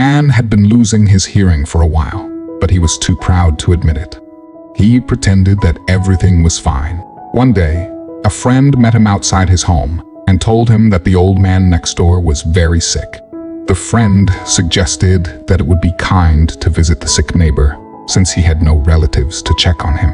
man had been losing his hearing for a while, but he was too proud to admit it. He pretended that everything was fine. One day, a friend met him outside his home and told him that the old man next door was very sick. The friend suggested that it would be kind to visit the sick neighbor, since he had no relatives to check on him.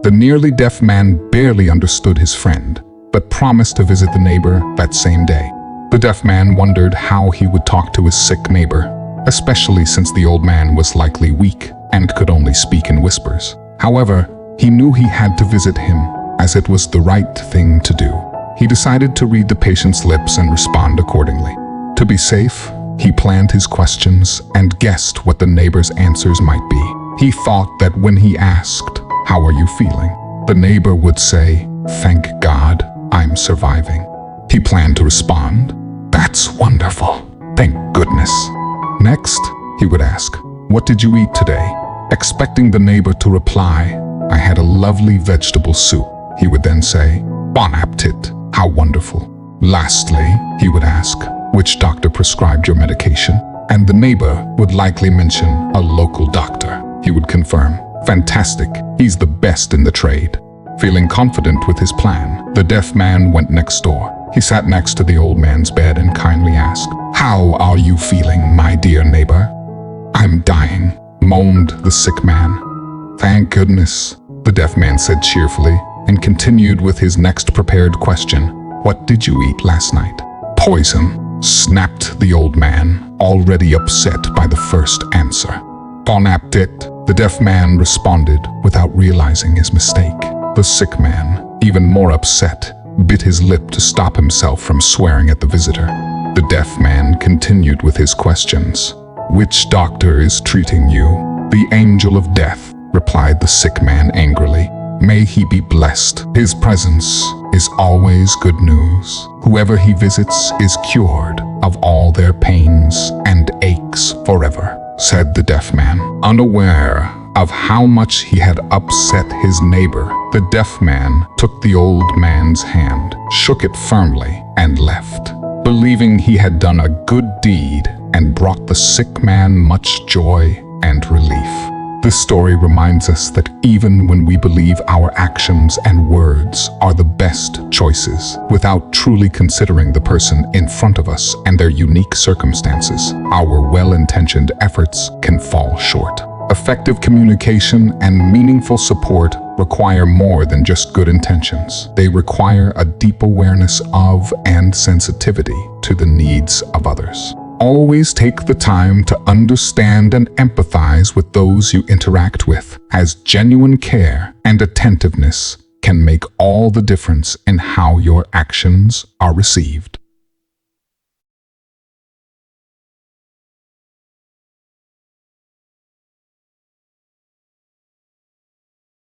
The nearly deaf man barely understood his friend, but promised to visit the neighbor that same day. The deaf man wondered how he would talk to his sick neighbor, especially since the old man was likely weak and could only speak in whispers. However, he knew he had to visit him, as it was the right thing to do. He decided to read the patient's lips and respond accordingly. To be safe, he planned his questions and guessed what the neighbor's answers might be. He thought that when he asked, "How are you feeling?" the neighbor would say, "Thank God, I'm surviving." He planned to respond, "That's wonderful. Thank goodness." Next, he would ask, "What did you eat today?" Expecting the neighbor to reply, "I had a lovely vegetable soup." He would then say, "Bon appetit. How wonderful." Lastly, he would ask, "Which doctor prescribed your medication?" And the neighbor would likely mention a local doctor. He would confirm, "Fantastic. He's the best in the trade." Feeling confident with his plan, the deaf man went next door. He sat next to the old man's bed and kindly asked, "How are you feeling, my dear neighbor?" "I'm dying," moaned the sick man. "Thank goodness," the deaf man said cheerfully, and continued with his next prepared question, "What did you eat last night?" "Poison," snapped the old man, already upset by the first answer. "Bon appetit," the deaf man responded without realizing his mistake. The sick man, even more upset, bit his lip to stop himself from swearing at the visitor. The deaf man continued with his questions. "Which doctor is treating you?" "The angel of death," replied the sick man angrily. "May he be blessed. His presence is always good news. Whoever he visits is cured of all their pains and aches forever," said the deaf man. Unaware of how much he had upset his neighbor, the deaf man took the old man's hand, shook it firmly, and left, believing he had done a good deed and brought the sick man much joy and relief. This story reminds us that even when we believe our actions and words are the best choices, without truly considering the person in front of us and their unique circumstances, our well-intentioned efforts can fall short. Effective communication and meaningful support require more than just good intentions. They require a deep awareness of and sensitivity to the needs of others. Always take the time to understand and empathize with those you interact with, as genuine care and attentiveness can make all the difference in how your actions are received.